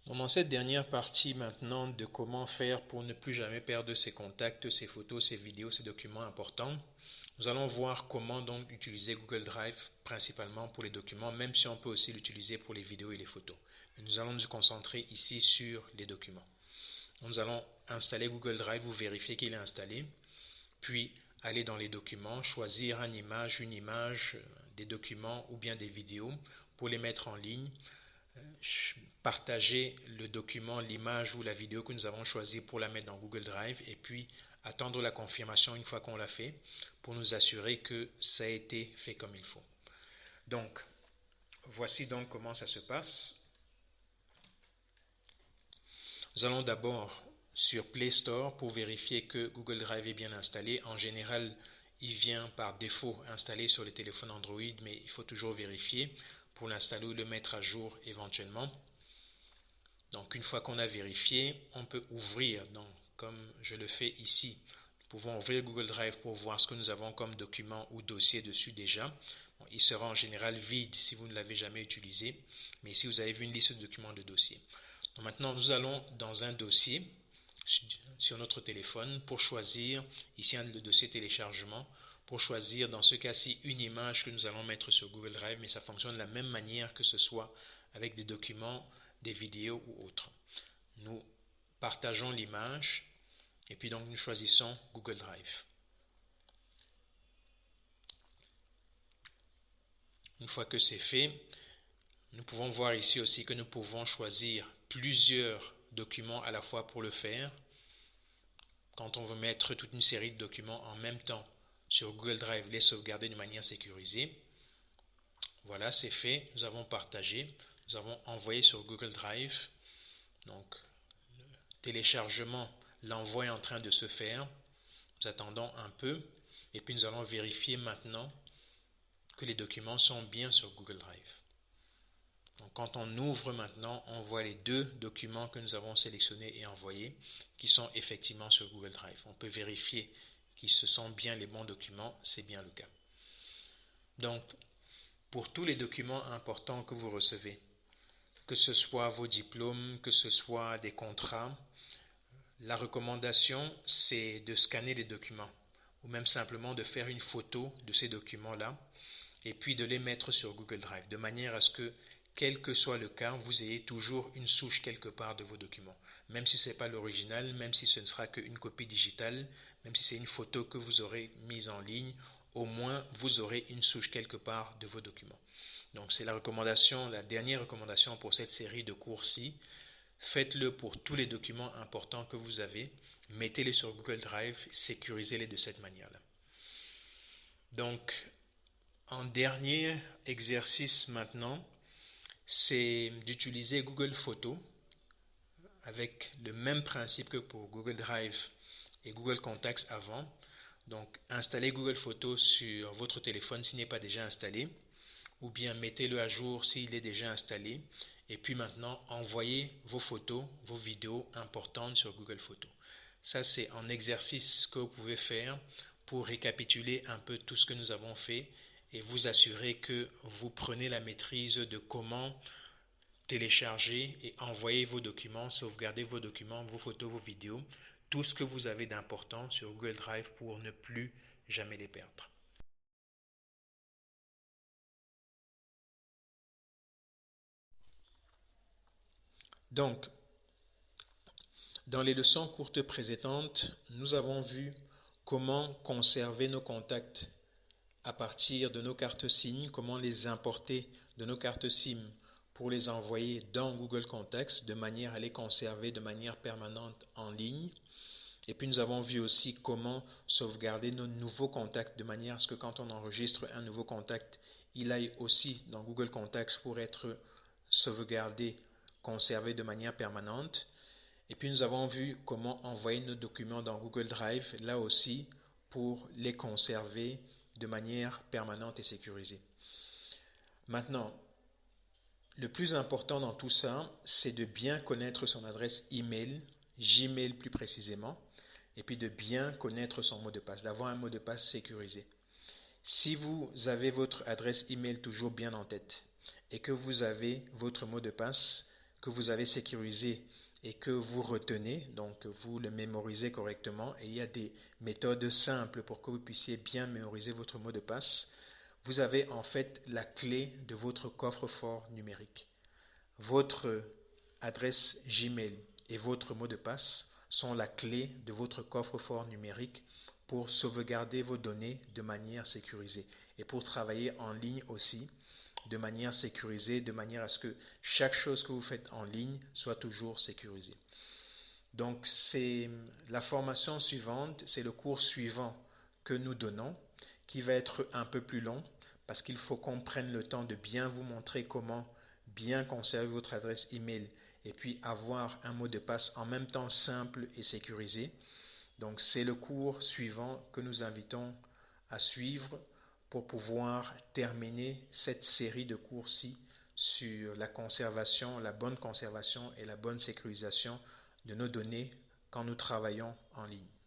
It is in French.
Dans cette dernière partie maintenant de comment faire pour ne plus jamais perdre ses contacts, ses photos, ses vidéos, ses documents importants, nous allons voir comment donc utiliser Google Drive principalement pour les documents, même si on peut aussi l'utiliser pour les vidéos et les photos. Mais nous allons nous concentrer ici sur les documents. Nous allons installer Google Drive, vous vérifiez qu'il est installé, puis aller dans les documents, choisir une image, des documents ou bien des vidéos pour les mettre en ligne. Partager le document, l'image ou la vidéo que nous avons choisi pour la mettre dans Google Drive et puis attendre la confirmation une fois qu'on l'a fait pour nous assurer que ça a été fait comme il faut. Donc, voici donc comment ça se passe. Nous allons d'abord sur Play Store pour vérifier que Google Drive est bien installé. En général, il vient par défaut installé sur les téléphones Android, mais il faut toujours vérifier pour l'installer ou le mettre à jour éventuellement. Donc, une fois qu'on a vérifié, on peut ouvrir, donc, comme je le fais ici. Nous pouvons ouvrir Google Drive pour voir ce que nous avons comme document ou dossier dessus déjà. Bon, il sera en général vide si vous ne l'avez jamais utilisé, mais ici vous avez vu une liste de documents de dossier. Donc maintenant, nous allons dans un dossier sur notre téléphone pour choisir, ici le dossier téléchargement, pour choisir dans ce cas-ci une image que nous allons mettre sur Google Drive, mais ça fonctionne de la même manière que ce soit avec des documents, des vidéos ou autres. Nous partageons l'image et puis donc nous choisissons Google Drive. Une fois que c'est fait, nous pouvons voir ici aussi que nous pouvons choisir plusieurs documents à la fois pour le faire. Quand on veut mettre toute une série de documents en même temps sur Google Drive, les sauvegarder de manière sécurisée. Voilà, c'est fait. Nous avons partagé. Nous avons envoyé sur Google Drive. Donc, le téléchargement, l'envoi est en train de se faire. Nous attendons un peu. Et puis, nous allons vérifier maintenant que les documents sont bien sur Google Drive. Donc, quand on ouvre maintenant, on voit les deux documents que nous avons sélectionnés et envoyés qui sont effectivement sur Google Drive. On peut vérifier qu'ils ce sont bien les bons documents, c'est bien le cas. Donc, pour tous les documents importants que vous recevez, que ce soit vos diplômes, que ce soit des contrats, la recommandation, c'est de scanner les documents ou même simplement de faire une photo de ces documents-là et puis de les mettre sur Google Drive de manière à ce que, quel que soit le cas, vous ayez toujours une souche quelque part de vos documents. Même si ce n'est pas l'original, même si ce ne sera qu'une copie digitale, même si c'est une photo que vous aurez mise en ligne, au moins vous aurez une souche quelque part de vos documents. Donc c'est la recommandation, la dernière recommandation pour cette série de cours-ci. Faites-le pour tous les documents importants que vous avez. Mettez-les sur Google Drive, sécurisez-les de cette manière-là. Donc, un dernier exercice maintenant, c'est d'utiliser Google Photos avec le même principe que pour Google Drive et Google Contacts avant. Donc, installez Google Photos sur votre téléphone s'il n'est pas déjà installé, ou bien mettez-le à jour s'il est déjà installé, et puis maintenant, envoyez vos photos, vos vidéos importantes sur Google Photos. Ça, c'est un exercice que vous pouvez faire pour récapituler un peu tout ce que nous avons fait et vous assurer que vous prenez la maîtrise de comment télécharger et envoyer vos documents, sauvegarder vos documents, vos photos, vos vidéos, tout ce que vous avez d'important sur Google Drive pour ne plus jamais les perdre. Donc, dans les leçons courtes précédentes, nous avons vu comment conserver nos contacts à partir de nos cartes SIM, comment les importer de nos cartes SIM pour les envoyer dans Google Contacts de manière à les conserver de manière permanente en ligne. Et puis nous avons vu aussi comment sauvegarder nos nouveaux contacts de manière à ce que quand on enregistre un nouveau contact, il aille aussi dans Google Contacts pour être sauvegardé, conservé de manière permanente. Et puis nous avons vu comment envoyer nos documents dans Google Drive, là aussi, pour les conserver de manière permanente et sécurisée. Maintenant, le plus important dans tout ça, c'est de bien connaître son adresse email, Gmail plus précisément, et puis de bien connaître son mot de passe, d'avoir un mot de passe sécurisé. Si vous avez votre adresse email toujours bien en tête et que vous avez votre mot de passe que vous avez sécurisé et que vous retenez, donc vous le mémorisez correctement, et il y a des méthodes simples pour que vous puissiez bien mémoriser votre mot de passe, vous avez en fait la clé de votre coffre-fort numérique. Votre adresse Gmail et votre mot de passe sont la clé de votre coffre-fort numérique pour sauvegarder vos données de manière sécurisée et pour travailler en ligne aussi de manière sécurisée, de manière à ce que chaque chose que vous faites en ligne soit toujours sécurisée. Donc, c'est la formation suivante, c'est le cours suivant que nous donnons, qui va être un peu plus long, parce qu'il faut qu'on prenne le temps de bien vous montrer comment bien conserver votre adresse email et puis avoir un mot de passe en même temps simple et sécurisé. Donc, c'est le cours suivant que nous invitons à suivre pour pouvoir terminer cette série de cours-ci sur la conservation, la bonne conservation et la bonne sécurisation de nos données quand nous travaillons en ligne.